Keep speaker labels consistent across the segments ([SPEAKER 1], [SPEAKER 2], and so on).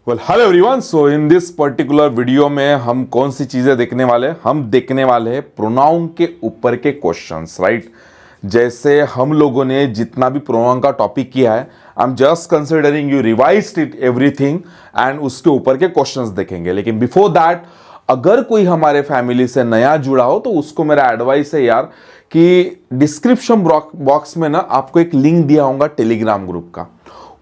[SPEAKER 1] Well hello everyone. So in this particular video में हम कौन सी चीजें देखने वाले हैं? हम देखने वाले हैं प्रोनाउन के ऊपर के क्वेश्चंस, राइट। जैसे हम लोगों ने जितना भी प्रोनाउन का टॉपिक किया है, I am just considering you revised it everything and उसके ऊपर के क्वेश्चंस देखेंगे। लेकिन बिफोर दैट, अगर कोई हमारे फैमिली से नया जुड़ा हो तो उसको मेरा एडवाइस है यार कि डिस्क्रिप्शन बॉक्स में ना आपको एक लिंक दिया होगा टेलीग्राम ग्रुप का।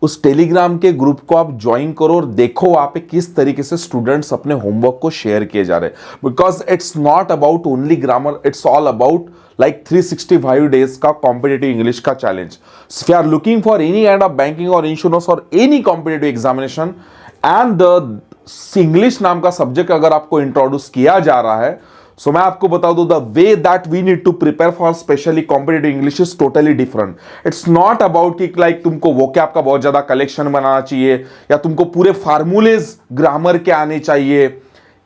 [SPEAKER 1] उस टेलीग्राम के ग्रुप को आप ज्वाइन करो और देखो वहां पे किस तरीके से स्टूडेंट्स अपने होमवर्क को शेयर किए जा रहे हैं। Because it's not about only grammar, it's all about like 365 days का कॉम्पिटेटिव इंग्लिश का challenge. If you are looking for any kind of banking और इंश्योरेंस और any competitive examination and the English नाम का सब्जेक्ट अगर आपको introduce किया जा रहा है, सो मैं आपको बता दूं, the way that we need to prepare for specially competitive English is totally different. It's not about कि लाइक तुमको वोकैब का बहुत ज्यादा कलेक्शन बनाना चाहिए या तुमको पूरे फार्मूलेज ग्रामर के आने चाहिए,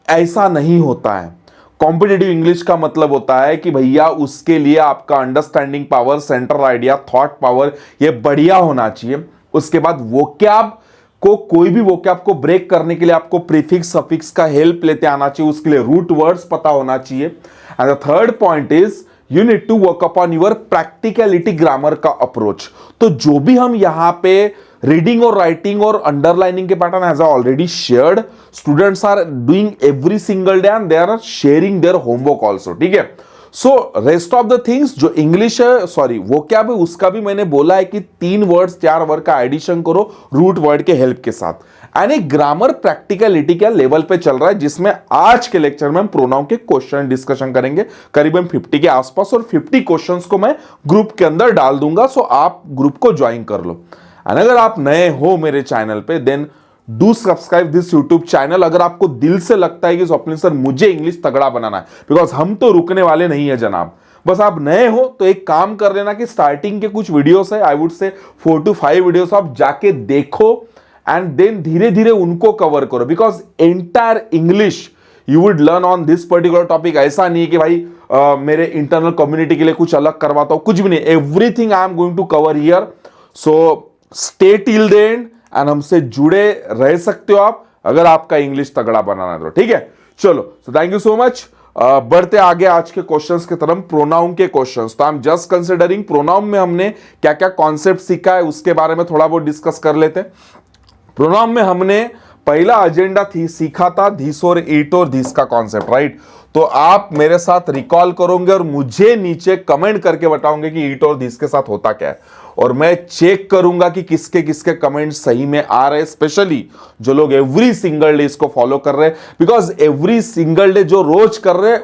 [SPEAKER 1] ऐसा नहीं होता है। कॉम्पिटेटिव इंग्लिश का मतलब होता है कि भैया उसके लिए आपका understanding power, central idea, thought power ये बढ़िया होना चाहिए। उसके बाद वोकैब को, कोई भी वोकैब को ब्रेक करने के लिए आपको प्रीफिक्स सफिक्स का हेल्प लेते आना चाहिए, उसके लिए रूट वर्ड्स पता होना चाहिए। And the third point is you need to work upon your practicality grammar का अप्रोच। तो जो भी हम यहां पे रीडिंग और राइटिंग और अंडरलाइनिंग के pattern as I already shared, students are doing every single day and they are sharing their homework also, ठीक है। So rest of the things जो इंग्लिश है, सॉरी वोकैब है, उसका भी मैंने बोला है कि 3 वर्ड्स 4 वर्ड का एडिशन करो रूट वर्ड के हेल्प के साथ। एंड एक ग्रामर प्रैक्टिकलिटी के लेवल पे चल रहा है, जिसमें आज के लेक्चर में हम प्रोनाउन के क्वेश्चन डिस्कशन करेंगे करीबन 50 के आसपास, और 50 क्वेश्चंस को मैं ग्रुप के अंदर डाल दूंगा। सो आप ग्रुप को ज्वाइन कर लो। एंड अगर आप नए हो मेरे चैनल पे, then do subscribe this YouTube channel. अगर आपको दिल से लगता है कि स्वप्निल सर मुझे इंग्लिश तगड़ा बनाना है, बिकॉज हम तो रुकने वाले नहीं है जनाब। बस आप नए हो तो एक काम कर लेना कि स्टार्टिंग के कुछ वीडियोस है, I would say 4 to 5 videos आप जाके देखो एंड देन धीरे धीरे उनको कवर करो। Because entire English you would learn on this particular topic. ऐसा नहीं है कि भाई मेरे इंटरनल कम्युनिटी के लिए कुछ अलग करवाता हूं, कुछ भी नहीं। Everything I am going to cover here. So stay till the end and हमसे जुड़े रह सकते हो आप, अगर आपका इंग्लिश तगड़ा बनाना है तो, ठीक है। चलो, so thank you so much. बढ़ते आगे आज के क्वेश्चंस की तरफ, प्रोनाउन के क्वेश्चंस। तो I am just considering pronoun में हमने क्या क्या कॉन्सेप्ट सीखा है उसके बारे में थोड़ा बहुत डिस्कस कर लेते हैं। प्रोनाउन में हमने पहला एजेंडा सीखा था धीस और इट और धीस का कॉन्सेप्ट, राइट। तो आप मेरे साथ रिकॉल करोगे और मुझे नीचे कमेंट करके बताओगे कि इट और धीस के साथ होता क्या है, और मैं चेक करूंगा कि किसके किसके कमेंट सही में आ रहे हैं, स्पेशली जो लोग एवरी सिंगल डे इसको फॉलो कर रहे हैं। बिकॉज एवरी सिंगल डे जो रोज कर रहे हैं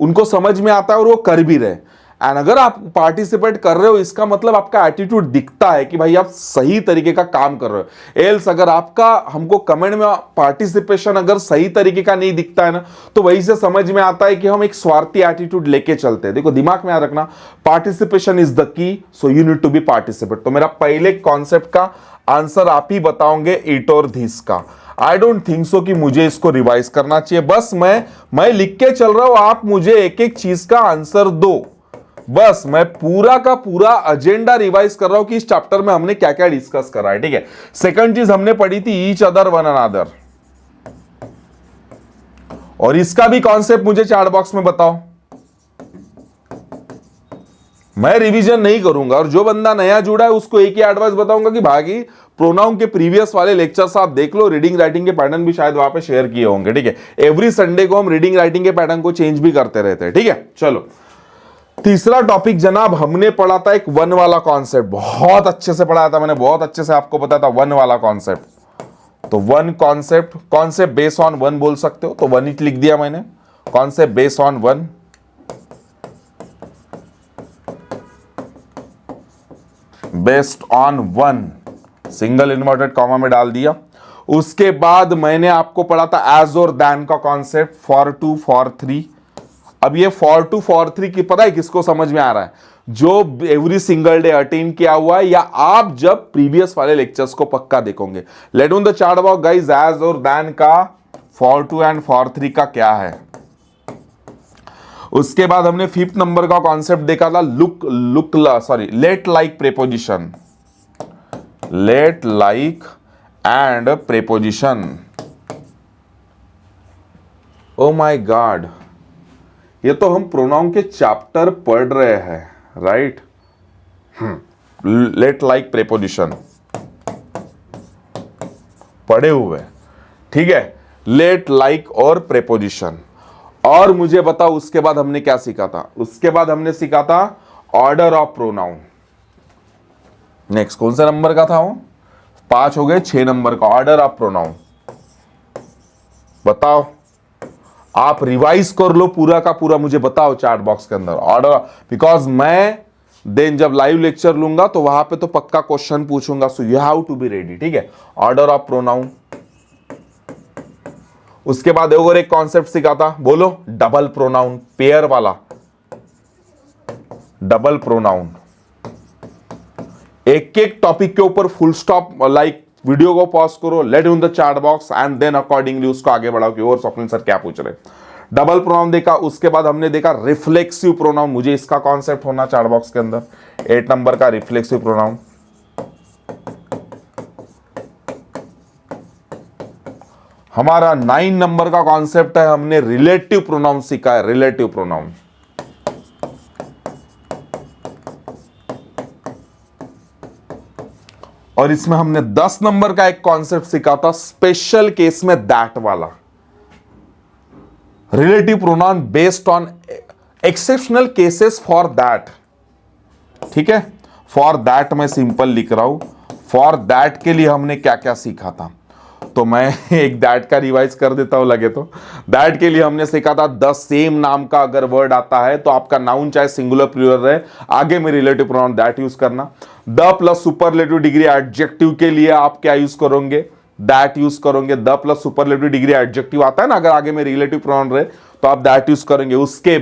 [SPEAKER 1] उनको समझ में आता है और वो कर भी रहे। एंड अगर आप पार्टिसिपेट कर रहे हो, इसका मतलब आपका एटीट्यूड दिखता है कि भाई आप सही तरीके का काम कर रहे हो। एल्स अगर आपका हमको कमेंट में पार्टिसिपेशन अगर सही तरीके का नहीं दिखता है ना, तो वही से समझ में आता है कि हम एक स्वार्थी एटीट्यूड लेके चलते हैं। देखो, दिमाग में याद रखना, participation is the key, so you need to be participate. तो मेरा पहले कॉन्सेप्ट का आंसर आप ही बताओगे, इट और धीस का। आई डोंट थिंक सो कि मुझे इसको रिवाइज करना चाहिए। बस मैं लिख के चल रहा हूं, आप मुझे एक एक चीज का आंसर दो। बस मैं पूरा का पूरा एजेंडा रिवाइज कर रहा हूं कि इस चैप्टर में हमने क्या क्या डिस्कस करा है, ठीक है। सेकंड चीज हमने पढ़ी थी ईच अदर वन अनदर, और इसका भी कॉन्सेप्ट मुझे चैट बॉक्स में बताओ। मैं रिवीजन नहीं करूंगा, और जो बंदा नया जुड़ा है उसको एक ही एडवाइस बताऊंगा कि भागी प्रोनाउन के प्रीवियस वाले लेक्चर्स आप देख लो। रीडिंग राइटिंग के पैटर्न भी शायद वहां पे शेयर किए होंगे, ठीक है। एवरी संडे को हम रीडिंग राइटिंग के पैटर्न को चेंज भी करते रहते हैं, ठीक है। चलो, तीसरा टॉपिक जनाब हमने पढ़ा था एक वन वाला कॉन्सेप्ट, बहुत अच्छे से पढ़ाया था मैंने, बहुत अच्छे से आपको बताया था वन वाला कॉन्सेप्ट। तो one concept base on one बोल सकते हो, तो वन ही लिख दिया मैंने। Concept base on one, based on one, single inverted comma में डाल दिया। उसके बाद मैंने आपको पढ़ा था एज और दैन का concept, for two for three. अब ये फॉर टू फॉर थ्री की पता है किसको समझ में आ रहा है? जो एवरी सिंगल डे अटेंड किया हुआ है, या आप जब प्रीवियस वाले लेक्चर्स को पक्का देखोगे। Let on the chart about guys, as और दैन का for two and for three का क्या है। उसके बाद हमने 5th नंबर का कॉन्सेप्ट देखा था let like preposition, let like and preposition. Oh my god, ये तो हम प्रोनाउन के चैप्टर पढ़ रहे हैं, राइट। लेट लाइक प्रेपोजिशन पढ़े हुए, ठीक है, लेट लाइक और प्रेपोजिशन। और मुझे बताओ उसके बाद हमने क्या सीखा था? उसके बाद हमने सीखा था ऑर्डर ऑफ प्रोनाउन। नेक्स्ट कौन सा नंबर का था वो? 5 हो गए, 6 नंबर का ऑर्डर ऑफ प्रोनाउन। बताओ, आप रिवाइज कर लो पूरा का पूरा, मुझे बताओ चैट बॉक्स के अंदर ऑर्डर, बिकॉज मैं देन जब लाइव लेक्चर लूंगा तो वहां पे तो पक्का क्वेश्चन पूछूंगा, so you have to be ready, ठीक है। Order of pronoun. उसके बाद और एक कॉन्सेप्ट सीखा था, बोलो, डबल प्रोनाउन, पेयर वाला डबल प्रोनाउन। एक एक टॉपिक के ऊपर फुल स्टॉप, लाइक वीडियो को पॉज करो, let in the chat box and then accordingly उसको आगे बढ़ाओ कि और स्वप्निल सर क्या पूछ रहे। डबल प्रोनाउन देखा, उसके बाद हमने देखा रिफ्लेक्सिव प्रोनाउन। मुझे इसका कॉन्सेप्ट होना चैट बॉक्स के अंदर, 8 नंबर का रिफ्लेक्सिव प्रोनाउन। हमारा 9 नंबर का कॉन्सेप्ट है, हमने रिलेटिव प्रोनाउन सीखा है, रिलेटिव प्रोनाउन। और इसमें हमने 10 नंबर का एक कॉन्सेप्ट सीखा था, स्पेशल केस में दैट वाला। Relative pronoun based on exceptional cases for that, ठीक है। फॉर दैट मैं सिंपल लिख रहा हूं, फॉर दैट के लिए हमने क्या क्या सीखा था, तो मैं एक दैट का रिवाइज कर देता हूं लगे तो। दैट के लिए हमने सीखा था द सेम नाम का अगर वर्ड आता है तो आपका नाउन चाहे सिंगुलर प्लूरल रहे, आगे में रिलेटिव प्रोनाउन दैट यूज करना। The plus superlative degree adjective के लिए आप क्या यूज करोगे? दैट यूज करोगे। The plus superlative degree adjective आता है ना, अगर आगे में रिलेटिव प्रोनाउन रहे तो आप दैट यूज करेंगे। उसके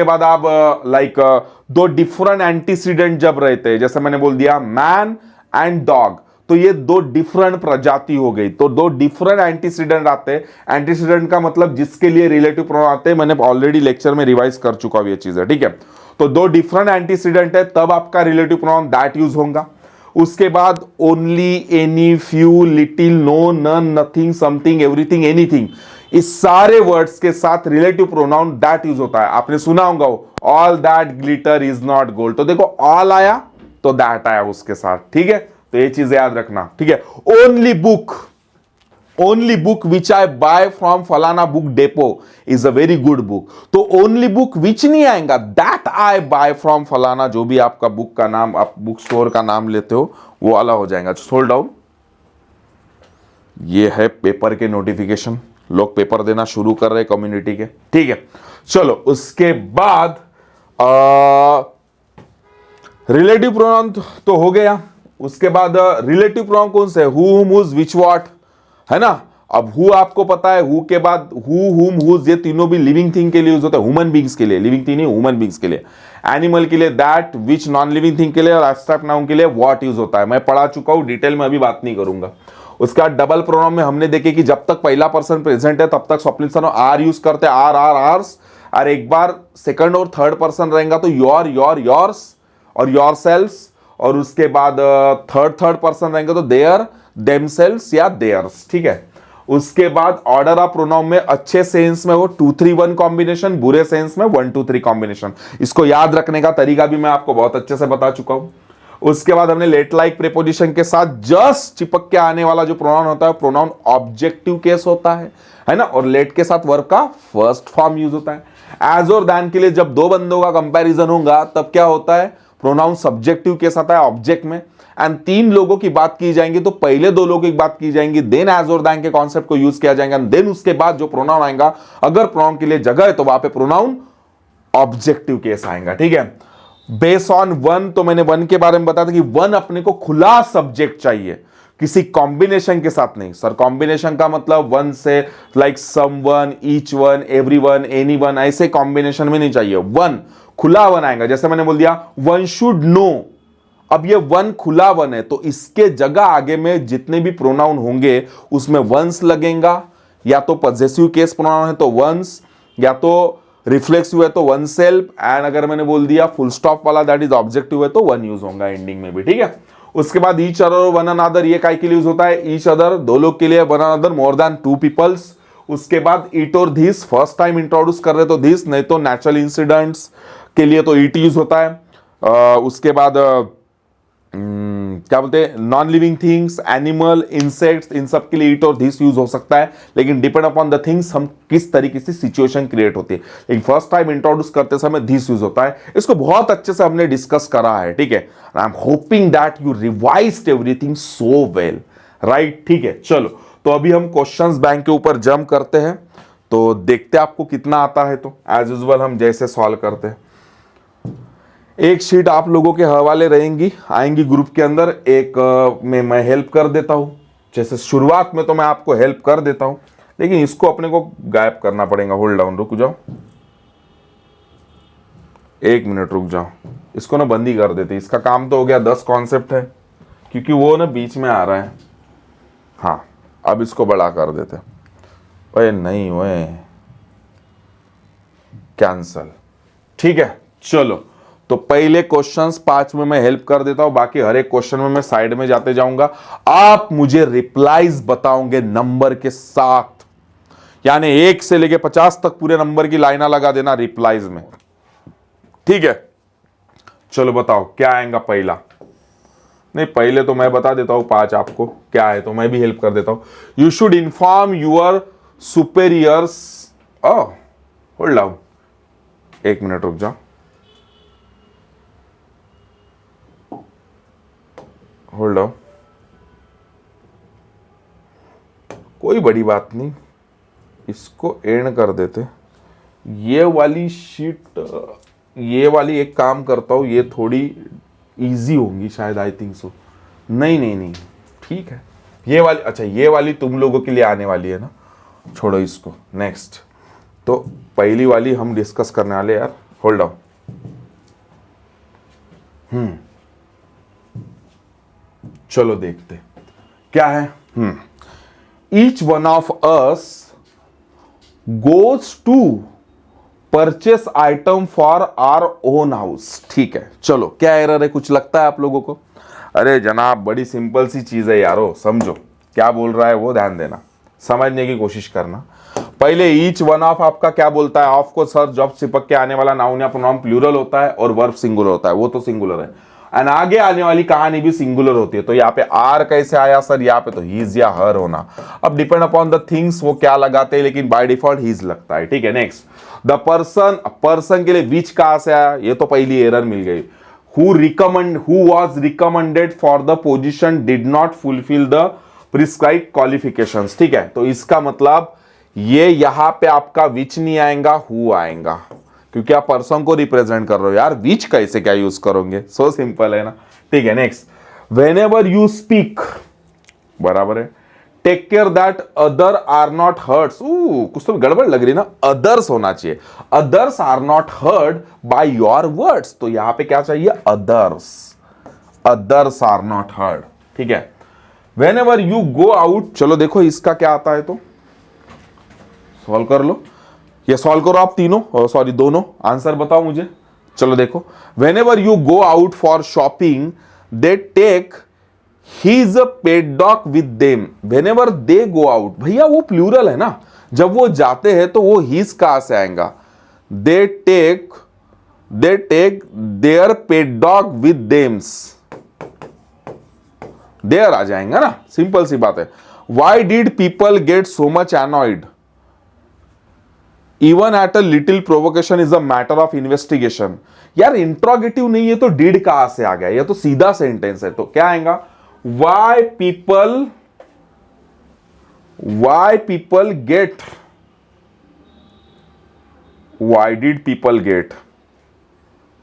[SPEAKER 1] बाद आप लाइक दो डिफरेंट एंटीसीडेंट जब रहते हैं, जैसे मैंने बोल दिया मैन एंड डॉग, तो ये दो डिफरेंट प्रजाति हो गई, तो दो डिफरेंट एंटीसीडेंट आते हैं। एंटीसीडेंट का मतलब जिसके लिए रिलेटिव प्रोनाउन आते हैं, मैंने ऑलरेडी लेक्चर में रिवाइज कर चुका हूं ये चीजें, ठीक है। तो दो डिफरेंट एंटीसीडेंट है, तब आपका रिलेटिव प्रोनाउन दैट यूज होगा। उसके बाद only, any, few, little, no, none, nothing, something, everything, anything, इस सारे वर्ड्स के साथ रिलेटिव प्रोनाउन दैट यूज होता है। आपने सुना होगा all that glitter is not gold, तो देखो ऑल आया तो दैट आया उसके साथ, ठीक है। तो ये चीज याद रखना, ठीक है। Only book which I buy from फलाना book depot is a very good book, तो ओनली बुक विच नहीं आएगा, दैट आई बाय फ्रॉम फलाना, जो भी आपका बुक का नाम, आप बुक स्टोर का नाम लेते हो वो वाला हो जाएगा। होल्ड डाउन, ये है पेपर के नोटिफिकेशन, लोग पेपर देना शुरू कर रहे कम्युनिटी के, ठीक है। चलो उसके बाद रिलेटिव प्रोनाउन तो हो गया। उसके बाद रिलेटिव प्रोनाउन कौन से? हु, हुम, हुज, विच, व्हाट, है ना। अब हु आपको पता है, हु के बाद हु, हुम, हुज, ये तीनों भी लिविंग थिंग के लिए यूज होता है, ह्यूमन बींग्स के लिए, लिविंग थिंग नहीं, ह्यूमन बींग्स के लिए। एनिमल के लिए that, which non living thing के लिए, और एब्स्ट्रैक्ट नाउन के लिए व्हाट यूज होता है। मैं पढ़ा चुका हूं, डिटेल में अभी बात नहीं करूंगा। उसका डबल प्रोनाउन में हमने देखे कि जब तक पहला पर्सन प्रेजेंट है तब तक स्वप्निल सर आर यूज करते हैं, आर आर आर्स, और एक बार सेकंड और थर्ड पर्सन रहेगा तो योर, योर, योर्स और योर सेल्स, और उसके बाद थर्ड पर्सन रहेंगे तो देयर, देमसेल्व्स या देयर्स, ठीक है। उसके बाद ऑर्डर ऑफ प्रोनाउन में अच्छे सेंस में वो 2-3-1 कॉम्बिनेशन, बुरे सेंस में 1-2-3 कॉम्बिनेशन। इसको याद रखने का तरीका भी मैं आपको बहुत अच्छे से बता चुका हूं। उसके बाद हमने लेट लाइक प्रीपोजिशन के साथ जस्ट चिपक के आने वाला जो प्रोनाउन होता है, प्रोनाउन ऑब्जेक्टिव केस होता है ना, और लेट के साथ वर्ब का फर्स्ट फॉर्म यूज होता है। एज और दैन के लिए जब दो बंदों का कंपैरिजन होगा तब क्या होता है, प्रोनाउन सब्जेक्टिव केस आता है ऑब्जेक्ट में। एंड 3 लोगों की बात की जाएंगी तो पहले 2 लोगों की बात की जाएंगी, देन एज और दैन के कॉन्सेप्ट को यूज किया जाएगा, देन उसके बाद जो प्रोनाउन आएगा, अगर प्रोनाउन के लिए जगह है तो वहां पे प्रोनाउन ऑब्जेक्टिव केस आएगा, ठीक है। बेस ऑन 1, तो मैंने 1 के बारे में बताया था कि 1 अपने को खुला सब्जेक्ट चाहिए, किसी कॉम्बिनेशन के साथ नहीं। सर कॉम्बिनेशन का मतलब 1 से like someone, each one, everyone, anyone, ऐसे कॉम्बिनेशन में नहीं चाहिए। 1 खुला 1 आएगा, जैसे मैंने बोल दिया 1 शुड नो, अब ये 1 खुला 1 है तो इसके जगह आगे में जितने भी प्रोनाउन होंगे उसमें वंस लगेगा, या तो पॉजेसिव केस प्रोनाउन है तो वंस, या तो रिफ्लेक्सिव है तो वन सेल्फ, एंड अगर मैंने बोल दिया फुल स्टॉप वाला दैट इज ऑब्जेक्टिव है तो 1 यूज होगा एंडिंग में भी, ठीक है। उसके बाद ईच अदर वन अनदर, ये काय के लिए यूज होता है? ईच अदर, दो लोग के लिए, one another more than two peoples. उसके बाद इट और धिस, फर्स्ट टाइम इंट्रोड्यूस कर रहे तो धिस, नहीं तो नेचुरल इंसिडेंट्स के लिए तो इट यूज होता है। उसके बाद क्या बोलते हैं, non living things, animal, insects, इन सब के लिए इट और दिस यूज हो सकता है, लेकिन डिपेंड अपॉन द थिंग्स हम किस तरीके से सिचुएशन क्रिएट होती है। लेकिन फर्स्ट टाइम इंट्रोड्यूस करते समय दिस यूज होता है। इसको बहुत अच्छे से हमने डिस्कस करा है, ठीक है। आई am hoping that you revised everything so well, right, ठीक है। चलो, तो अभी हम क्वेश्चंस बैंक के ऊपर जंप करते हैं, तो देखते हैं आपको कितना आता है। तो एज यूजुअल हम जैसे सॉल्व करते हैं, एक शीट आप लोगों के हवाले आएंगी ग्रुप के अंदर, एक में मैं हेल्प कर देता हूं। जैसे शुरुआत में तो मैं आपको हेल्प कर देता हूं, लेकिन इसको अपने को गायब करना पड़ेगा। होल्ड डाउन, रुक जाओ, एक मिनट रुक जाओ, इसको ना बंद ही कर देते। इसका काम तो हो गया, 10 कॉन्सेप्ट है, क्योंकि वो ना बीच में आ रहा है। हाँ, अब इसको बड़ा कर देते। ओए नहीं, ओए कैंसल, ठीक है। चलो, तो पहले क्वेश्चंस 5 में मैं हेल्प कर देता हूं, बाकी हर एक क्वेश्चन में मैं साइड में जाते जाऊंगा। आप मुझे रिप्लाईज बताओगे नंबर के साथ, यानी 1 से लेके 50 तक पूरे नंबर की लाइना लगा देना रिप्लाईज में, ठीक है। चलो बताओ क्या आएगा पहला। नहीं, पहले तो मैं बता देता हूं 5 आपको क्या है, तो मैं भी हेल्प कर देता हूं। You should inform your superiors. Hold down, एक मिनट रुक जाओ, होल्ड ऑन, कोई बड़ी बात नहीं, इसको एंड कर देते। ये वाली शीट, ये वाली एक काम करता हूं, ये थोड़ी इजी होंगी शायद, आई थिंक सो। नहीं नहीं नहीं, ठीक है, ये वाली, अच्छा ये वाली तुम लोगों के लिए आने वाली है ना, छोड़ो इसको। नेक्स्ट, तो पहली वाली हम डिस्कस करने वाले यार। होल्ड ऑन, चलो देखते क्या है। Each one of us goes to purchase item for our own house, ठीक है। चलो, क्या एरर है, कुछ लगता है आप लोगों को? अरे जनाब, बड़ी सिंपल सी चीज है यारो, समझो क्या बोल रहा है वो, ध्यान देना, समझने की कोशिश करना। पहले ईच वन ऑफ आपका क्या बोलता है? ऑफ को सर जब चिपक के आने वाला नाउन या प्रोनाउन प्लूरल होता है और वर्ब सिंगुलर होता है, वो तो सिंगुलर है। एंड आगे आने वाली कहानी भी सिंगुलर होती है। तो यहाँ पे आर कैसे आया सर? यहाँ पे तो हीज या हर होना। अब डिपेंड अपॉन द थिंग्स वो क्या लगाते हैं, लेकिन बाय डिफॉल्ट हीज लगता है, ठीक है। नेक्स्ट, द पर्सन, पर्सन के लिए विच कहां से आया? ये तो पहली एरर मिल गई। who was recommended for the position did not fulfill the prescribed qualifications, ठीक है। तो इसका मतलब ये यहां पे आपका विच नहीं आएगा, हु आएगा, क्योंकि आप पर्सन को रिप्रेजेंट कर रहे हो यार। विच कैसे क्या यूज करोगे? सो सिंपल है ना, ठीक है। नेक्स्ट, whenever you speak, बराबर है, take care that other are not hurts. कुछ तो गड़बड़ लग रही ना, अदर्स होना चाहिए। Others are not heard by your words, तो यहां पे क्या चाहिए? Others, others are not heard, ठीक है। Whenever you go out, चलो देखो इसका क्या आता है, तो सॉल्व कर लो, ये सॉल्व करो आप तीनों, सॉरी दोनों, आंसर बताओ मुझे। चलो देखो, whenever you go out for shopping, they take his pet dog with them. Whenever they go out, भैया वो प्लूरल है ना, जब वो जाते हैं तो वो his कहां से आएगा? They take their pet dog with them. There आ जाएगा ना, सिंपल सी बात है। Why did people get so much annoyed? Even at a little provocation is a matter of investigation. यार इंट्रोगेटिव नहीं है तो डिड कहां से आ गया? ये तो सीधा सेंटेंस है, तो क्या आएगा? Why people get, why did people get,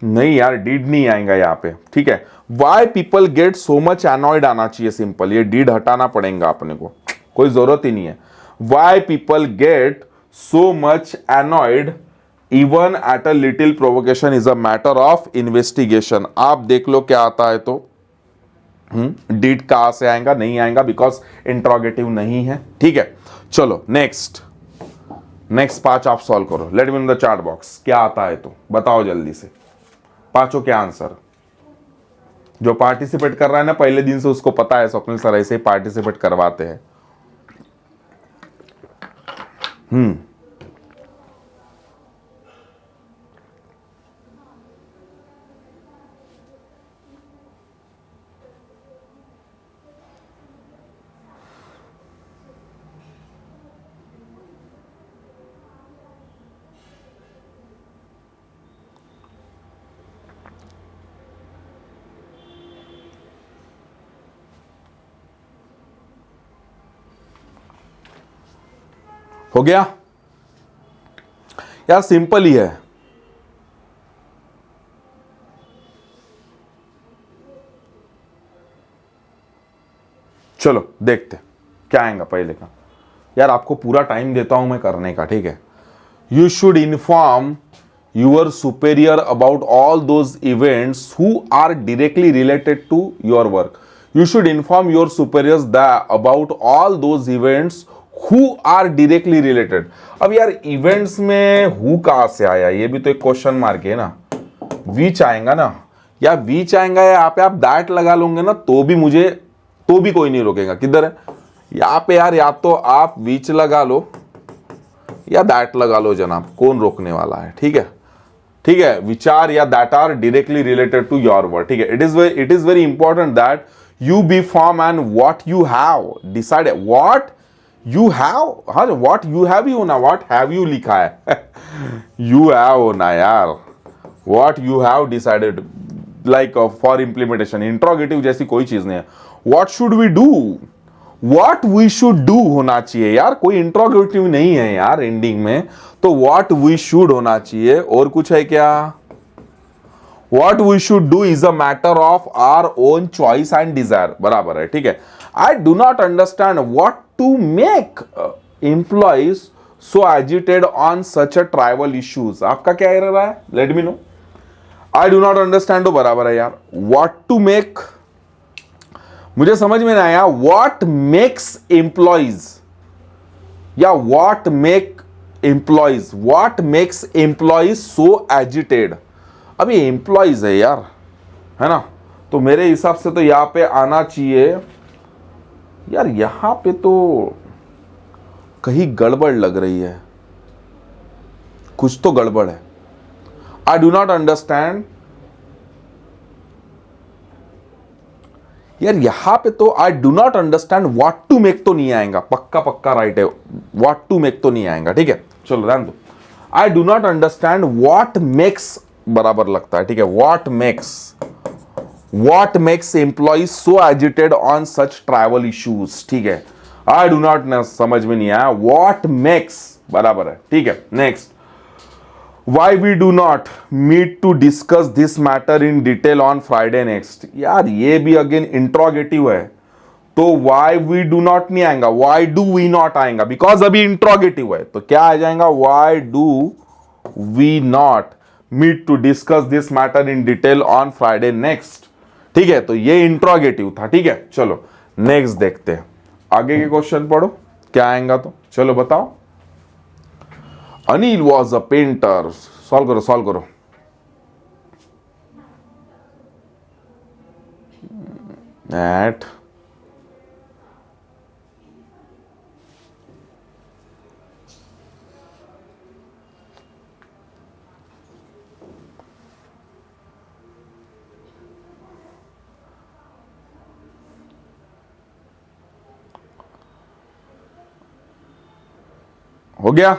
[SPEAKER 1] नहीं यार डिड नहीं आएगा यहां पे, ठीक है। Why people get so much annoyed आना चाहिए सिंपल, ये डिड हटाना पड़ेगा अपने को, कोई जरूरत ही नहीं है। Why people get so much annoyed even at a little provocation is a matter of investigation. आप देख लो क्या आता है, तो डिड कहां से आएगा? नहीं आएगा, बिकॉज इंट्रोगेटिव नहीं है, ठीक है। चलो नेक्स्ट, 5 आप सॉल्व करो। Let me in the chat box क्या आता है, तो बताओ जल्दी से, पांचों क्या आंसर। जो पार्टिसिपेट कर रहा है ना पहले दिन से उसको पता है स्वप्निल सर ऐसे ही पार्टिसिपेट करवाते हैं। हो गया यार, सिंपल ही है। चलो देखते क्या आएगा पहले का। यार आपको पूरा टाइम देता हूं मैं करने का, ठीक है। You should inform your superior about all those events who are directly related to your work. You should inform your superiors about all those events who are directly related. अब यार इवेंट्स में हु कहां से आया, ये भी तो एक क्वेश्चन मार्क है ना। विच आएगा ना, या विच आएगा या यहाँ पे आप दैट लगा लोगे ना तो भी कोई नहीं रोकेगा। किधर है यहाँ पे यार, या तो आप विच लगा लो या दैट लगा लो जनाब, कौन रोकने वाला है। ठीक है, ठीक है, विचार या that are directly related to your work. ठीक है, it is very important that you be form and what you have decided, what you have, हाँ व्हाट यू हैव ही होना, व्हाट हैव यू लिखा है यू हैव होना यार, what you have decided like for implementation. Interrogative जैसी कोई चीज नहीं है। What should we do, what we should do होना चाहिए यार, कोई इंट्रोगेटिव नहीं है यार एंडिंग में, तो व्हाट वी शुड होना चाहिए। और कुछ है क्या? What we should do is a matter of our own choice and desire, बराबर है। ठीक है, I do not understand what to make employees so agitated on such a tribal issues. आपका क्या एरर है, let me know. I do not understand तो बराबर है यार। व्हाट टू मेक मुझे समझ में नहीं आया। व्हाट मेक्स एम्प्लॉइज या what makes employees so agitated. अब ये एम्प्लॉइज है यार, है ना, तो मेरे हिसाब से तो यहां पे आना चाहिए यार। यहां पे तो कहीं गड़बड़ लग रही है, कुछ तो गड़बड़ है। आई डू नॉट अंडरस्टैंड यार, यहां पे तो I do not understand what to make तो नहीं आएगा, पक्का पक्का राइट है, व्हाट टू मेक तो नहीं आएगा। ठीक है, चलो ध्यान दो। आई do not understand what makes बराबर लगता है। ठीक है, what makes employees so agitated on such travel issues. ठीक है, आई डू नॉट समझ में नहीं आया, व्हाट मेक्स बराबर है। ठीक है, next, Why we do not meet to discuss this matter in detail on Friday next। यार ये भी अगेन इंट्रोगेटिव है, तो why we do not नहीं आएगा, why do we not आएगा, बिकॉज अभी इंट्रोगेटिव है। तो क्या आ जाएगा, why do we not meet to discuss this matter in detail on Friday next। ठीक है, तो ये इंट्रोगेटिव था। ठीक है, चलो नेक्स्ट देखते हैं, आगे के क्वेश्चन पढ़ो क्या आएगा। तो चलो बताओ। Anil was a painter. Solve करो, सॉल्व करो। एट हो गया।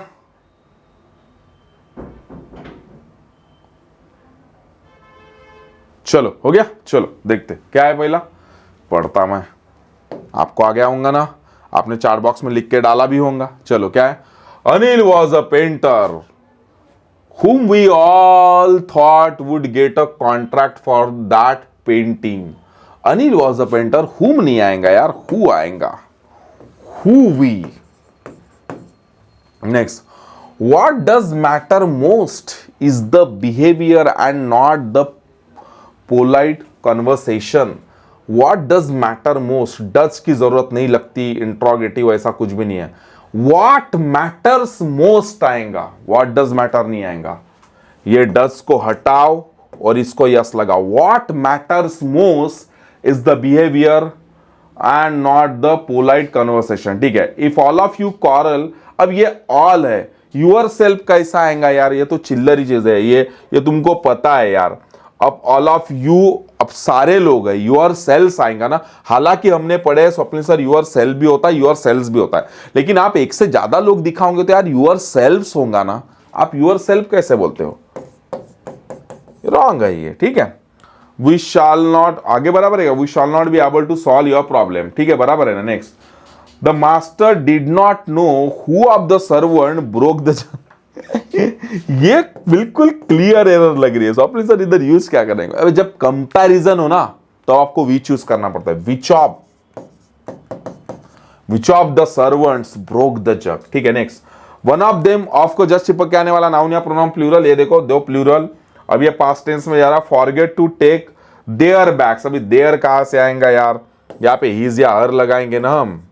[SPEAKER 1] चलो हो गया, चलो देखते क्या है। पहला पढ़ता मैं, आपको आ गया होगा ना, आपने चार्ट बॉक्स में लिख के डाला भी होगा। चलो क्या है, Anil was a painter whom we all thought would get a contract for that painting। Anil was a painter, whom नहीं आएगा यार, who आएगा, who we। next, what does matter most is the behavior and not the polite conversation. What does matter most, does की जरूरत नहीं लगती, interrogative ऐसा कुछ भी नहीं है। व्हाट मैटर्स मोस्ट आएगा, व्हाट डज मैटर नहीं आएगा। ये डज को हटाओ और इसको यस लगा। What matters most is the behaviour and not the polite conversation. ठीक है, if all of you quarrel, अब ये ऑल है, यूर सेल्फ कैसा आएगा यार, ये तो चिल्लरी चीज है, ये तुमको पता है यार। अब ऑल ऑफ यू, अब सारे लोग है, यूर सेल्स आएगा ना। हालांकि हमने पढ़े स्वप्निल सर यूर सेल्फ भी होता है, यूर सेल्स भी होता है, लेकिन आप एक से ज्यादा लोग दिखाओगे तो यार यूर सेल्फ्स होगा ना, आप यूर सेल्फ कैसे बोलते हो, रॉन्ग है ये। ठीक है, वी शाल नॉट, आगे बराबर है, we shall not be able to solve your problem. ठीक है, बराबर है ना। Next, the master did not know who of the servant broke the ये बिल्कुल क्लियर एरर लग रही है। स्वप्निल सर इधर यूज क्या करेंगे, अरे जब कंपैरिजन हो ना तो आपको वी चूज करना पड़ता है। Which of the servants broke the जग। ठीक है, next, one of them, of को जस्ट चिपक के आने वाला नाउन या प्रोनाउन प्लूरल, ये देखो दो प्लूरल। अब ये पास्ट टेंस में जा रहा, forget to take their bags. अभी देयर कहां से आएगा यार, यहाँ पे हीज या हर लगाएंगे ना हम,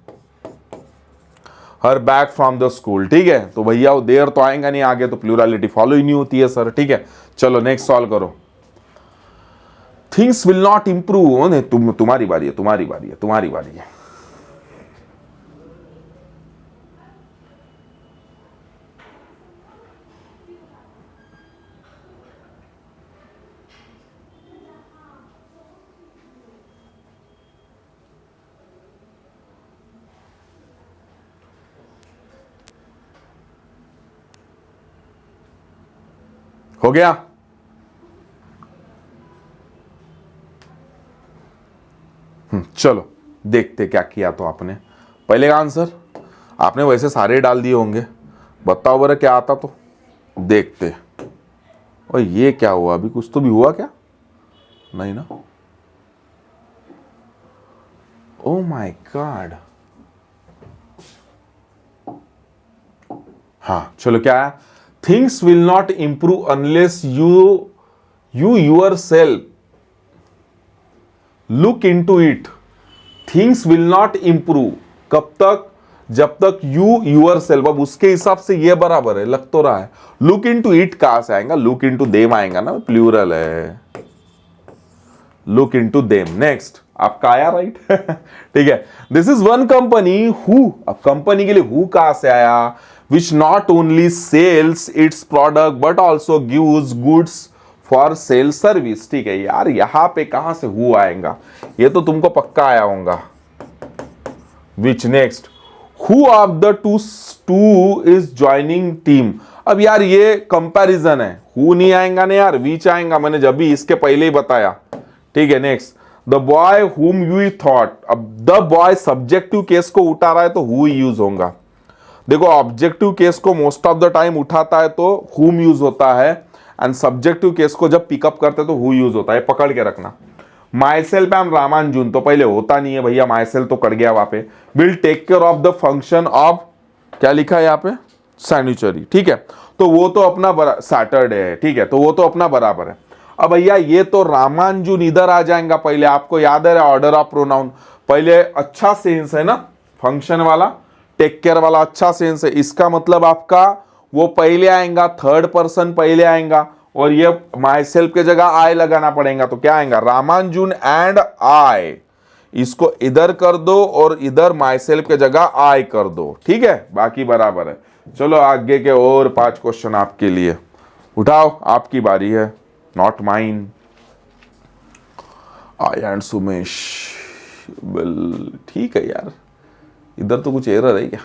[SPEAKER 1] हर बैग फ्रॉम द स्कूल। ठीक है, तो भैया वो देयर तो आएगा नहीं आगे, तो प्लूरलिटी फॉलो ही नहीं होती है सर। ठीक है, चलो नेक्स्ट सॉल्व करो। थिंग्स विल नॉट इंप्रूव, नहीं तुम्हारी बारी है, तुम्हारी बारी है, तुम्हारी बारी है। हो गया, चलो देखते क्या किया। तो आपने पहले का आंसर आपने वैसे सारे डाल दिए होंगे, बताओ बरा क्या आता तो देखते। और ये क्या हुआ, अभी कुछ तो भी हुआ क्या, नहीं ना। ओ माय गॉड, हाँ चलो, क्या है, things will not improve unless you yourself look into it. Things will not improve कब तक, जब तक यू यूर सेल्फ, अब उसके हिसाब से ये बराबर है, लग तो रहा है। लुक इन टू इट कहां से आएगा, लुक इन टू देम आएगा ना, प्लूरल है, look into them. Next, आपका आया राइट। ठीक है, this is one company who, अब कंपनी के लिए हु कहां से आया, which not only sells its product but also gives goods for sale service. ठीक है यार, यहां पे कहां से हु आएगा, ये तो तुमको पक्का आया होगा। Which, next, who of the two is joining team. अब यार ये कंपैरिजन है, हु नहीं आएगा ना यार, विच आएगा, मैंने जब भी इसके पहले ही बताया। ठीक है, next, the boy whom you thought, अब द बॉय सब्जेक्टिव केस को उठा रहा है तो हु यूज होगा। देखो ऑब्जेक्टिव केस को मोस्ट ऑफ द टाइम उठाता है तो हुम यूज होता है, एंड सब्जेक्टिव केस को जब पिकअप करते तो हु यूज होता है, पकड़ के रखना। माई सेल्फ एम रामानुजन तो पहले होता नहीं है भैया, माई सेल्फ तो कट गया वहां पे। Will take care of the function of, क्या लिखा है यहाँ पे, सैनिटरी। ठीक है, तो वो तो अपना सैटरडे है। ठीक है, तो वो तो अपना बराबर है। अब भैया ये तो रामानुजन इधर आ जाएगा पहले, आपको याद है ऑर्डर ऑफ प्रोनाउन, पहले अच्छा सेंस है ना, फंक्शन वाला, टेक केयर वाला अच्छा सेंस है, इसका मतलब आपका वो पहले आएगा, थर्ड पर्सन पहले आएगा, और ये माई सेल्फ के जगह आई लगाना पड़ेगा, तो क्या आएगा, रामानुजन एंड आई। इसको इधर कर दो और इधर माई सेल्फ के जगह आई कर दो। ठीक है, बाकी बराबर है। चलो आगे के और 5 क्वेश्चन आपके लिए, उठाओ, आपकी बारी है, not mine. I and Sumesh, bill ठीक है यार, इधर तो कुछ एरर है क्या,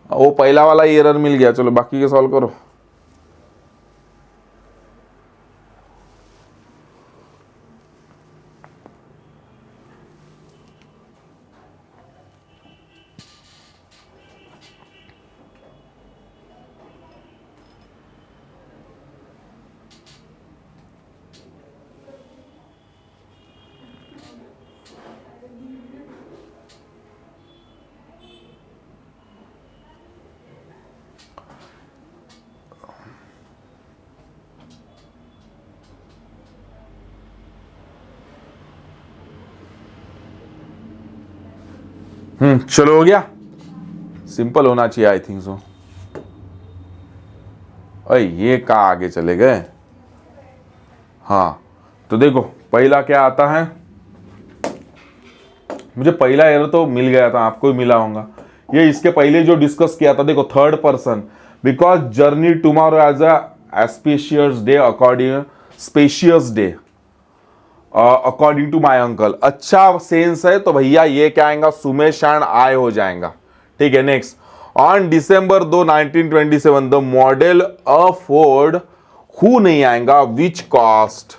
[SPEAKER 1] वो पहला वाला ही एरर मिल गया, चलो बाकी के सॉल्व करो। चलो हो गया, सिंपल होना चाहिए आई थिंक सो। अरे ये कहाँ आगे चले गए। हाँ तो देखो पहला क्या आता है, मुझे पहला एरर तो मिल गया था, आपको भी मिला होगा। ये इसके पहले जो डिस्कस किया था, देखो third person, because journey tomorrow as a specious day according specious day according to my uncle. अच्छा सेंस है तो भैया ये क्या आएगा, सुमेश एंड आय हो जाएगा। ठीक है next, on December 2 1927 the model afford who नहीं आएगा, विच कॉस्ट,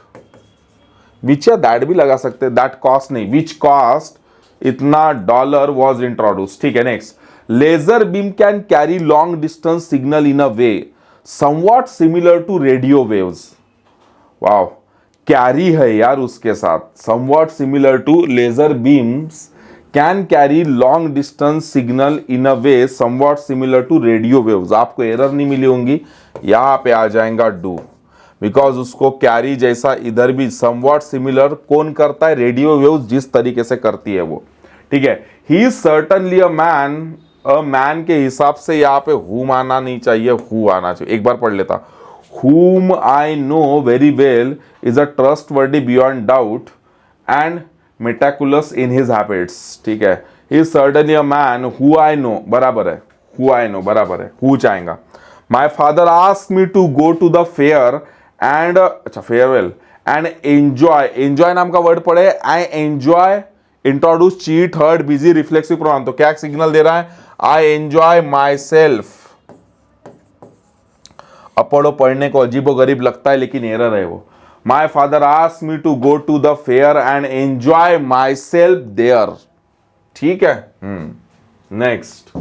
[SPEAKER 1] विच या दैट भी लगा सकते हैं, दैट कॉस्ट नहीं, विच कॉस्ट इतना डॉलर वॉज इंट्रोड्यूस। ठीक है next, laser beam can carry long distance signal in a way somewhat similar to radio waves. Wow, carry है यार उसके साथ, somewhat similar to laser beams can carry long distance signal in a way somewhat similar to radio waves. आपको error नहीं मिली होंगी, यहां पे आ जाएगा डू, बिकॉज उसको कैरी जैसा इधर भी समवॉट सिमिलर कौन करता है, रेडियो वेव्स जिस तरीके से करती है वो। ठीक है, he is certainly a man के हिसाब से यहाँ पे हु आना नहीं चाहिए, हु आना चाहिए। एक बार पढ़ लेता, whom I know very well is a trustworthy beyond doubt and meticulous in his habits। ठीक है, he is certainly a man who I know, बराबर है, who I know बराबर है, who चाहेगा। My father asked me to go to the fair and अच्छा farewell and enjoy नाम का वर्ड पढ़े, I enjoy introduce cheat heard busy reflexive pronoun. तो क्या सिग्नल दे रहा है, I enjoy myself। अब पढ़ो, पढ़ने को अजीबो गरीब लगता है लेकिन एरर है वो। My father asked me to go to the fair and enjoy myself there. ठीक है, नेक्स्ट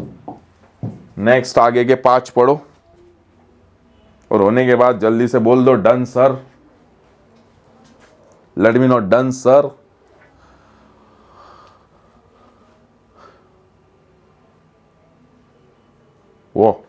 [SPEAKER 1] नेक्स्ट आगे के 5 पढ़ो और होने के बाद जल्दी से बोल दो done sir, late me no done sir. वो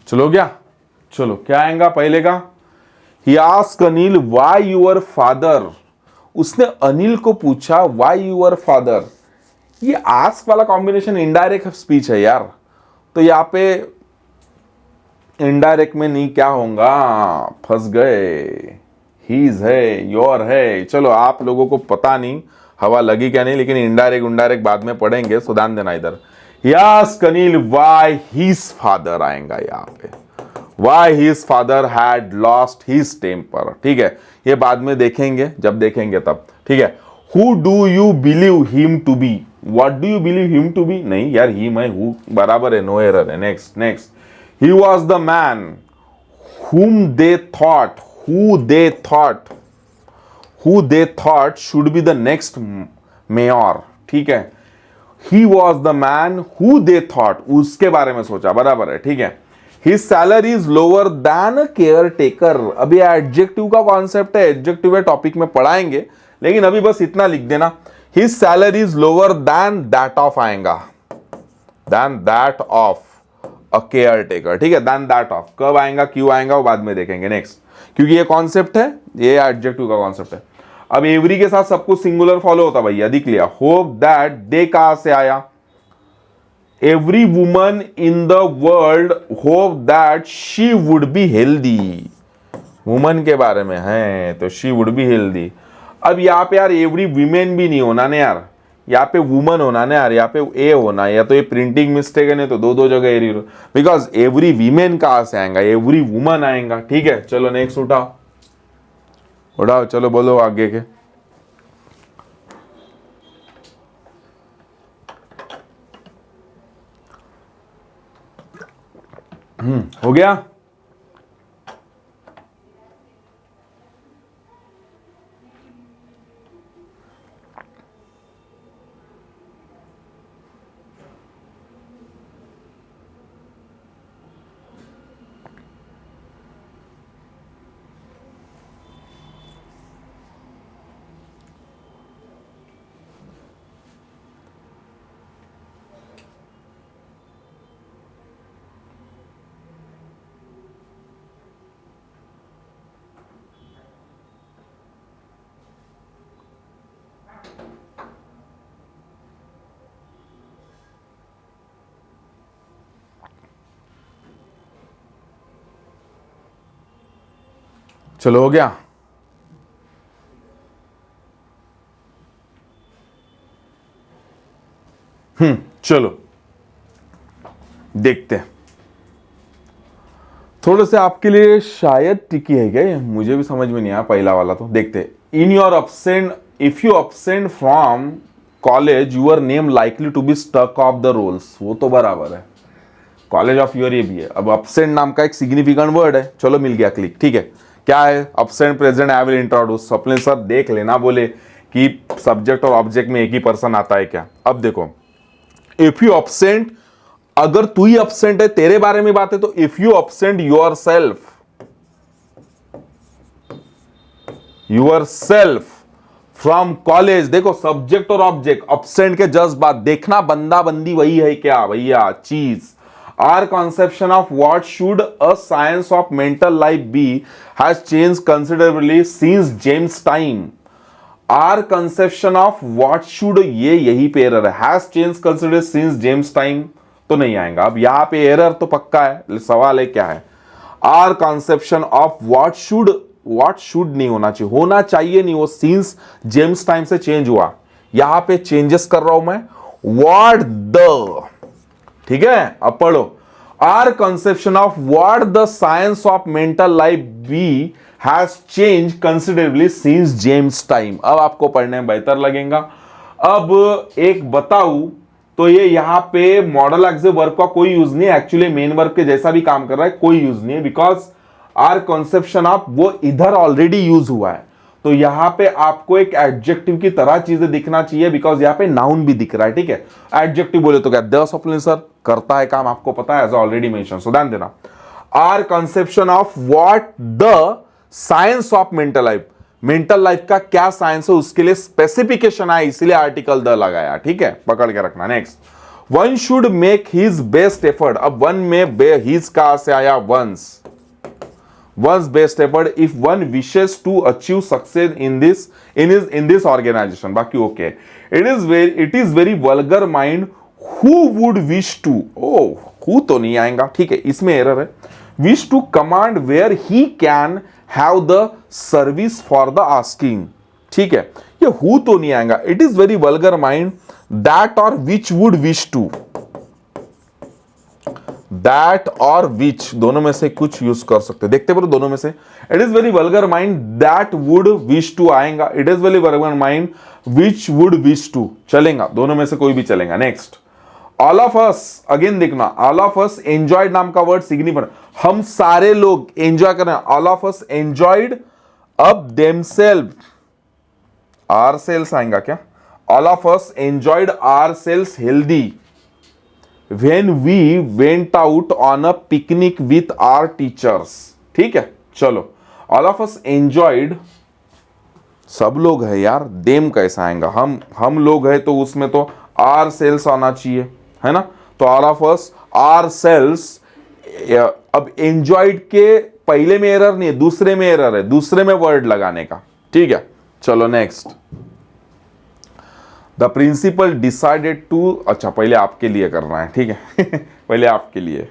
[SPEAKER 1] चलो क्या, चलो क्या आएगा पहले का, he asked Anil why your father. उसने अनिल को पूछा व्हाई योर फादर। ये आस्क वाला कॉम्बिनेशन इनडायरेक्ट स्पीच है यार, तो यहाँ पे इनडायरेक्ट में नहीं क्या होगा, फंस गए। हीज है, योर है, चलो आप लोगों को पता नहीं हवा लगी क्या नहीं, लेकिन इनडायरेक्ट बाद में पढ़ेंगे, सो ध्यान देना इधर। यस कनील व्हाई हिज फादर आएगा यहाँ पे, why his father had lost his temper. ठीक है, ये बाद में देखेंगे, जब देखेंगे तब। ठीक है, who do you believe him to be, what do you believe him to be, नहीं यार हिम है, हु बराबर है, नो एरर है। Next next, he was the man whom they thought should be the next mayor। ठीक है, he was the man who they thought, उसके बारे में सोचा, बराबर है। ठीक है, his salary is lower than a caretaker। अभी एडजेक्टिव का कॉन्सेप्ट है, एडजेक्टिव है टॉपिक में पढ़ाएंगे, लेकिन अभी बस इतना लिख देना, his salary is lower than that of आएगा, than that of a care taker. ठीक है, दैन दैट ऑफ कब आएगा, क्यों आएगा, वो बाद में देखेंगे। नेक्स्ट, क्योंकि ये कॉन्सेप्ट है, ये एडजेक्टिव का कॉन्सेप्ट है। अब एवरी के साथ सब कुछ सिंगुलर फॉलो होता भैया, दिख लिया। होप दैट दे कहां से आया, every woman in the world hope that she would be healthy. Woman के बारे में है तो शी वुड बी हेल्दी। अब यहाँ पे यार एवरी वीमेन भी नहीं होना ना यार, यहाँ पे वुमन होना ना यार, यहाँ पे ए होना, या तो ये प्रिंटिंग मिस्टेक है, नहीं तो दो जगह एरर, बिकॉज एवरी वीमेन कहां से आएगा, एवरी वुमन आएगा। ठीक है, चलो नेक्स्ट उठाओ उठाओ, चलो बोलो आगे के। हो गया। चलो हो गया। चलो देखते हैं, थोड़े से आपके लिए शायद ट्रिकी है क्या, मुझे भी समझ में नहीं आया पहला वाला, तो देखते हैं। In your absent, if you absent from college your name likely to be stuck of the rolls, वो तो बराबर है, कॉलेज ऑफ योर ये भी है। अब अपसेंट नाम का एक सिग्निफिकेंट वर्ड है, चलो मिल गया क्लिक, ठीक है। क्या है absent present I will introduce, Swapnil sir देख लेना बोले कि सब्जेक्ट और ऑब्जेक्ट में एक ही पर्सन आता है क्या। अब देखो इफ यू अपसेंट, अगर तू ही अपसेंट है, तेरे बारे में बात है, तो if you absent yourself from college, देखो सब्जेक्ट और ऑब्जेक्ट, अपसेंट के जस्ट बाद देखना बंदा बंदी वही है क्या भैया चीज। Our conception of what should a science of mental life be has change considerably since James time. Our conception of what should, ये यही पे एरर है, has change considerably since James time तो नहीं आएगा। अब यहां पे एरर तो पक्का है, सवाल है क्या है। Our conception of what should नहीं होना चाहिए, होना चाहिए नहीं, वो सिंस जेम्स टाइम से चेंज हुआ, यहां पे चेंजेस कर रहा हूं मैं, व्हाट द, ठीक है। अब पढ़ो, our conception of what the science of mental life be has change considerably since James time. अब आपको पढ़ने में बेहतर लगेगा। अब एक बताऊं तो ये यहां पे मॉडल एक्सिव वर्ब का कोई यूज नहीं है, एक्चुअली मेन वर्ब के जैसा भी काम कर रहा है, कोई यूज नहीं है, बिकॉज आर कंसेप्शन ऑफ वो इधर ऑलरेडी यूज हुआ है, तो यहां पे आपको एक एडजेक्टिव की तरह चीजें दिखना चाहिए, बिकॉज यहां पे नाउन भी दिख रहा है, ठीक है। एडजेक्टिव बोले तो क्या द स्वप्निल सर करता है काम, आपको पता है, एज ऑलरेडी मेंशन, सो ध्यान देना। Our conception of what the science of mental life, mental life का क्या साइंस है उसके लिए स्पेसिफिकेशन आया, इसलिए आर्टिकल द लगाया, ठीक है, पकड़ के रखना। Next, one should make his best effort, अब वन में हिज कहां से आया, one's best effort if one wishes to achieve success in this organization, बाकी okay. it is very vulgar mind who would wish to, who तो नहीं आएगा, ठीक है, इसमें एरर है। wish to command where he can have the service for the asking, ठीक है, ये who तो नहीं आएगा। it is very vulgar mind that or which would wish to, that और विच दोनों में से कुछ यूज कर सकते हैं, देखते बोलो दोनों में से। It is very vulgar mind that would wish to आएगा, it is very vulgar mind which would wish to, चलेगा, दोनों में से कोई भी चलेगा। Next, all of us, again देखना, ऑल ऑफ अस एंजॉयड नाम का वर्ड सिग्निफिकेंट, हम सारे लोग एंजॉय कर रहे हैं, ऑल ऑफ अस एंजॉयड अब देमसेल्फ, आर सेल्स आएगा क्या, all of us enjoyed ourselves healthy when we went out on a picnic with our teachers, ठीक है। चलो, all of us enjoyed, सब लोग है यार, देम कैसा आएगा, हम लोग है तो उसमें तो आर सेल्स आना चाहिए, है ना, तो all of us ourselves. अब enjoyed के पहले में एरर नहीं है, दूसरे में एरर है, दूसरे में वर्ड लगाने का, ठीक है। चलो next, the principal decided to, अच्छा पहले आपके लिए करना है, ठीक है पहले आपके लिए।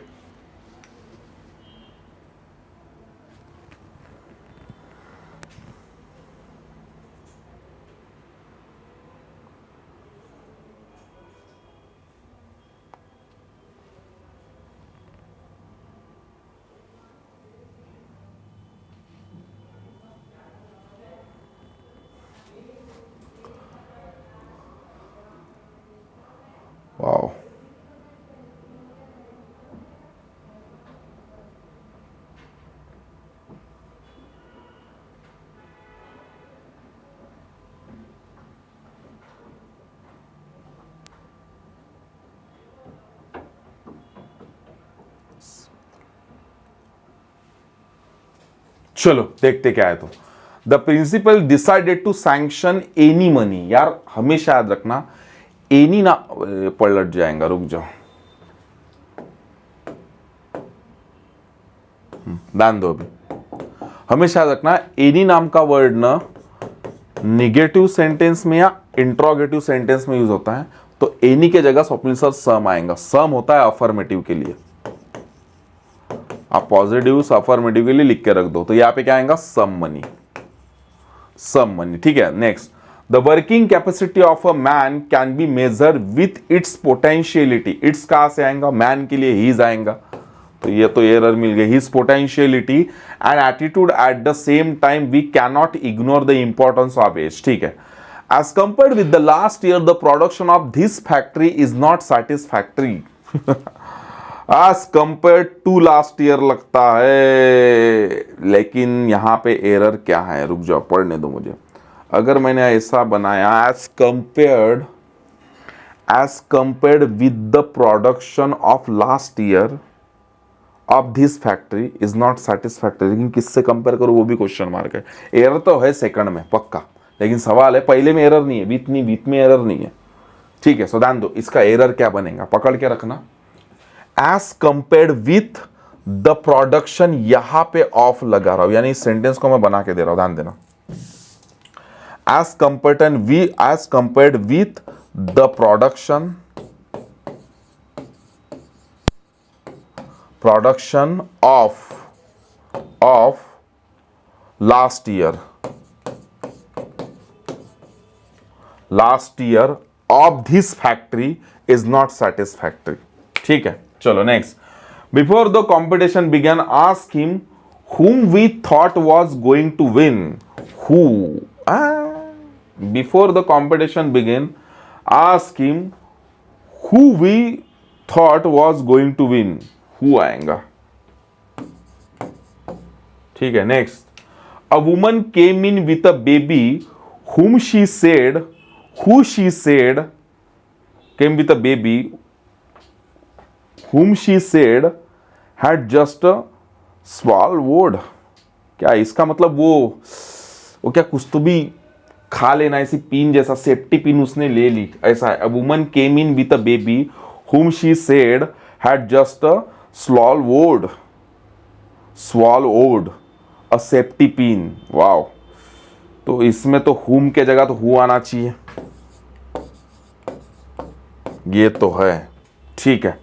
[SPEAKER 1] वाओ, चलो देखते क्या है। तो the principal decided to sanction any money, यार हमेशा याद रखना, एनी ना पलट जाएगा, रुक जाओ, ध्यान दो अभी, हमेशा याद रखना एनी नाम का वर्ड ना निगेटिव सेंटेंस में या इंट्रोगेटिव सेंटेंस में यूज होता है, तो एनी के जगह स्वप्निल सर सम आएगा, सम होता है अफर्मेटिव के लिए, आप पॉजिटिव अफर्मेटिव के लिए लिख के रख दो, तो यहाँ पे क्या आएगा, सम मनी, सम मनी। ठीक है, next, the working capacity of a man can be measure with its potentiality. Its कहां से आएगा, मैन के लिए हीज आएगा, तो ये तो एरर मिल गई। His potentiality and attitude at the same time we can not ignore the importance of age. ठीक है, as compared with the last year the production of this factory is not satisfactory. As compared to last year लगता है, लेकिन यहां पे error क्या है, रुक जाओ पढ़ने दो मुझे। अगर मैंने ऐसा बनाया as compared with the production of last year of this factory is not satisfactory, लेकिन किससे कंपेयर करूं वो भी क्वेश्चन मार्क है। एरर तो है सेकंड में पक्का, लेकिन सवाल है पहले में एरर नहीं है, विथ में एरर नहीं है। ठीक है, सो ध्यान दो, इसका एरर क्या बनेगा, पकड़ के रखना। As compared with the production, यहां पे ऑफ लगा रहा हूं, यानी इस सेंटेंस को मैं बना के दे रहा हूं, ध्यान देना। As compared with the production of last year of this factory is not satisfactory। ठीक है, चलो next. Before the competition began ask him whom we thought was going to win। who before the competition began ask him who we thought was going to win। who आएगा। ठीक है, next, a woman came in with a baby whom she said came with a baby whom she said had just swallowed। क्या इसका मतलब वो क्या कुछ तो भी खा लेना, ऐसी पिन जैसा सेफ्टी पिन उसने ले ली, ऐसा है। अ woman came in with a baby whom she said had just swallowed a safety pin। Wow, तो इसमें तो whom के जगह तो who आना चाहिए, ये तो है। ठीक है,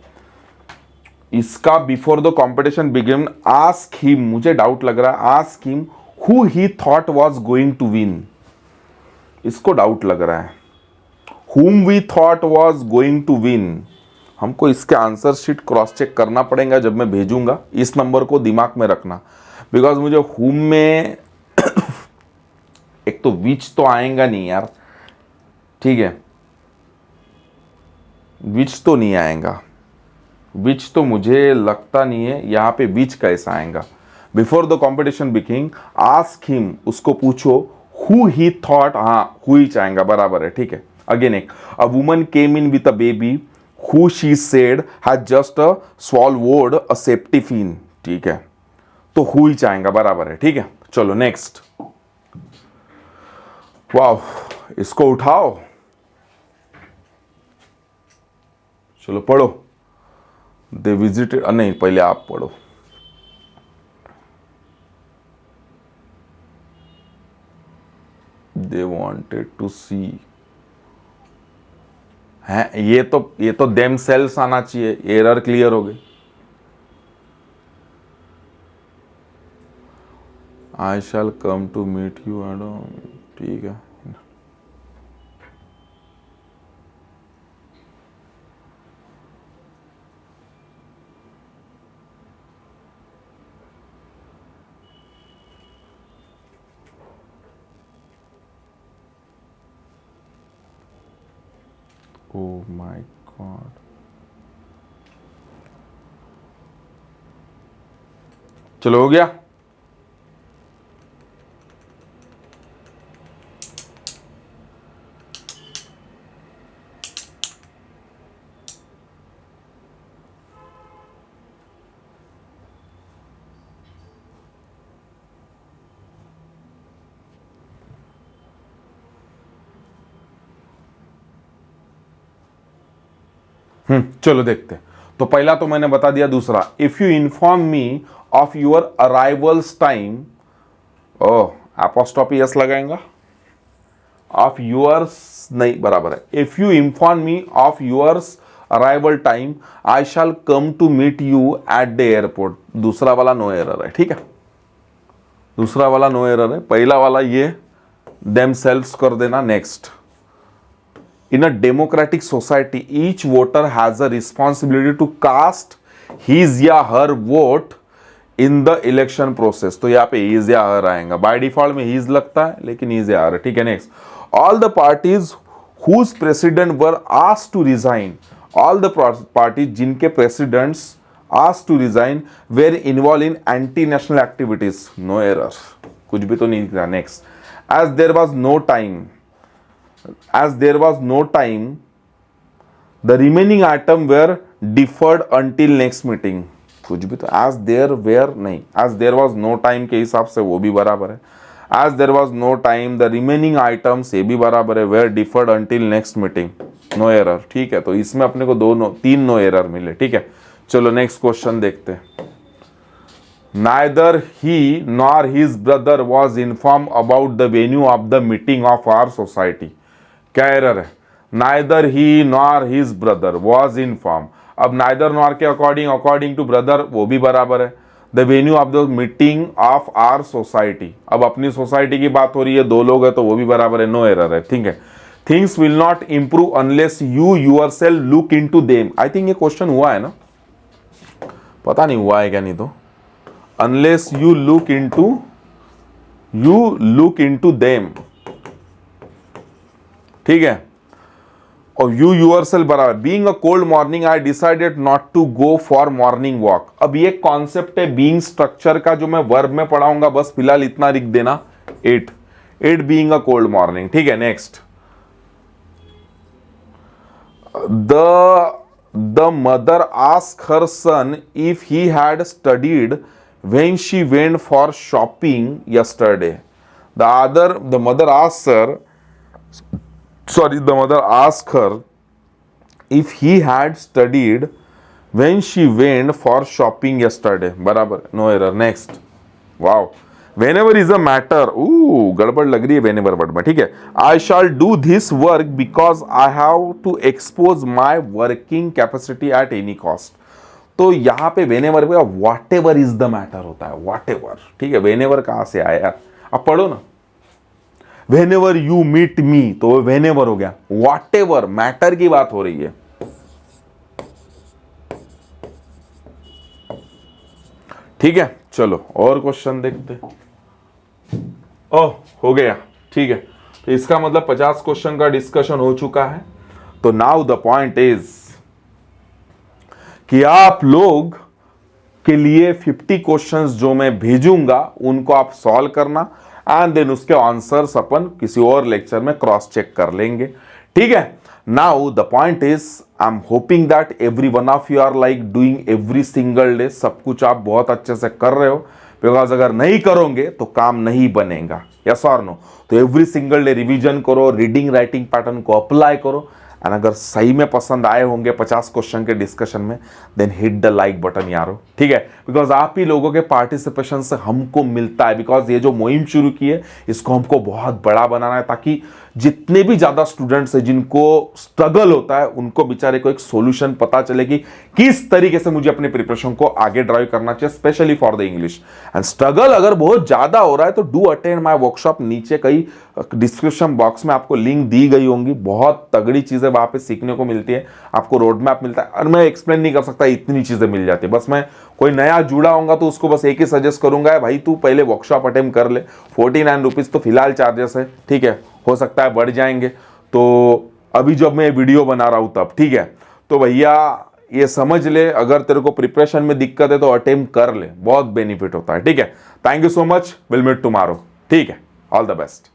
[SPEAKER 1] इसका before the competition begin ask him, मुझे डाउट लग रहा है, ask him who he thought was going to win, इसको डाउट लग रहा है। whom we thought was going to win, हमको इसके आंसर शीट क्रॉस चेक करना पड़ेगा जब मैं भेजूंगा, इस नंबर को दिमाग में रखना, बिकॉज मुझे whom में एक तो विच तो आएगा नहीं यार, ठीक है, विच तो नहीं आएगा, विच तो मुझे लगता नहीं है, यहां पे विच कैसा आएगा। Before the competition begin ask him, उसको पूछो हु ही थॉट, हाँ हु ही आएगा, बराबर है। ठीक है, अगेन एक, a woman came in with a baby who she said had just swallowed a safety pin. ठीक है, तो हु ही आएगा, बराबर है। ठीक है, चलो नेक्स्ट। वाह, इसको उठाओ, चलो पढ़ो। दे विजिटेड, नहीं पहले आप पढ़ो। दे वांटेड टू सी है, ये तो देम सेल्स आना चाहिए, एरर क्लियर हो गई। I shall come to meet you and, ठीक है, Oh my God। चलो हो गया। चलो देखते हैं। तो पहला तो मैंने बता दिया, दूसरा, if you inform me of your arrivals time, oh apostrophe S लगाएंगा, ऑफ यूअर्स नहीं, बराबर है, if you inform me of yours arrival time, I shall come to meet you at the airport. दूसरा वाला नो एरर है, ठीक है, दूसरा वाला नो एरर है। पहला वाला ये themselves कर देना। Next, in a democratic society each voter has a responsibility to cast his या her vote in the election process. तो यहाँ पे हीज या हर आएगा, बाय डिफॉल्ट में हीज लगता है लेकिन हीज या हर, ठीक है। Next, all the parties whose president were asked to resign, all the parties जिनके presidents asked to resign were involved in anti-national activities, no error, कुछ भी तो नहीं दिख रहा। Next, as there was no time the remaining item were deferred until next meeting, कुछ भी तो as there were नहीं, as there was no time के हिसाब से वो भी बराबर है। as there was no time the remaining items ये भी बराबर है, were deferred until next meeting, no error, ठीक है। तो इसमें अपने को तीन नो एरर मिले, ठीक है। चलो नेक्स्ट क्वेश्चन देखते हैं। Neither he nor his brother was inform about the venue of the meeting of our society. क्या एरर है? Neither he nor his brother was inform. अब नाइदर नॉर के अकॉर्डिंग टू ब्रदर वो भी बराबर है। The venue of the meeting of our society, अब अपनी सोसाइटी की बात हो रही है, दो लोग है तो वो भी बराबर है, नो एरर है, ठीक है। Things will not improve unless you yourself look into them. I think ये क्वेश्चन हुआ है ना, पता नहीं हुआ है क्या, नहीं तो unless you look into them, ठीक है। और यू योरसेल्फ बराबर, being a cold morning I decided not to go for morning walk. अब ये कॉन्सेप्ट है बीइंग स्ट्रक्चर का जो मैं वर्ब में पढ़ाऊंगा, बस फिलहाल इतना लिख देना, it being a cold morning, ठीक है। Next, The mother asked her son if he had studied when she went for shopping yesterday. The mother asked her if he had studied when she went for shopping yesterday. बराबर, no error. Next, wow. Whenever is a matter, गड़बड़ लग रही है whenever word में, ठीक है। I shall do this work because I have to expose my working capacity at any cost. तो यहाँ पे whenever पे whatever is the matter होता है, whatever, ठीक है। whenever कहाँ से आया यार, अब पढ़ो ना। whenever you meet me, तो whenever हो गया, whatever matter की बात हो रही है, ठीक है। चलो और क्वेश्चन देखते। ओह, हो गया, ठीक है। तो इसका मतलब 50 क्वेश्चन का डिस्कशन हो चुका है। तो नाउ द पॉइंट इज कि आप लोग के लिए 50 क्वेश्चंस जो मैं भेजूंगा उनको आप सॉल्व करना, एंड देन उसके आंसर्स अपन किसी और लेक्चर में क्रॉस चेक कर लेंगे, ठीक है। Now the point is I am hoping that every one of you are like doing every single day. सब कुछ आप बहुत अच्छे से कर रहे हो, बिकॉज अगर नहीं करोगे तो काम नहीं बनेगा, यस और नो। तो एवरी सिंगल डे रिवीजन करो, रीडिंग राइटिंग पैटर्न को अप्लाई करो, एंड अगर सही में पसंद आए होंगे 50 क्वेश्चन के डिस्कशन में, then hit the like button यारो, ठीक है। बिकॉज आप ही लोगों के पार्टिसिपेशन से हमको मिलता है, बिकॉज ये जो मुहिम शुरू की है इसको हमको बहुत बड़ा बनाना है, ताकि जितने भी ज्यादा स्टूडेंट्स हैं जिनको स्ट्रगल होता है उनको बेचारे को एक सॉल्यूशन पता चले कि किस तरीके से मुझे अपने प्रिपरेशन को आगे ड्राइव करना चाहिए, specially for the English. And struggle अगर बहुत ज्यादा हो रहा है तो डू अटेंड माय वर्कशॉप। नीचे कई डिस्क्रिप्शन बॉक्स में आपको लिंक दी गई होंगी, बहुत तगड़ी चीजें वहां पे सीखने को मिलती है, आपको रोड मैप मिलता है। और मैं एक्सप्लेन नहीं कर सकता, इतनी चीजें मिल जाती है। बस मैं कोई नया जुड़ा होगा तो उसको बस एक ही सजेस्ट करूंगा, भाई तू पहले वर्कशॉप अटेम्प्ट कर ले। 49 रुपीज तो फिलहाल चार्जेस है, ठीक है, हो सकता है बढ़ जाएंगे। तो अभी जब मैं वीडियो बना रहा हूं तब, ठीक है। तो भैया ये समझ ले, अगर तेरे को प्रिपरेशन में दिक्कत है तो अटेम्प्ट कर ले, बहुत बेनिफिट होता है, ठीक है। Thank you so much, will meet tomorrow, ठीक है। All the best.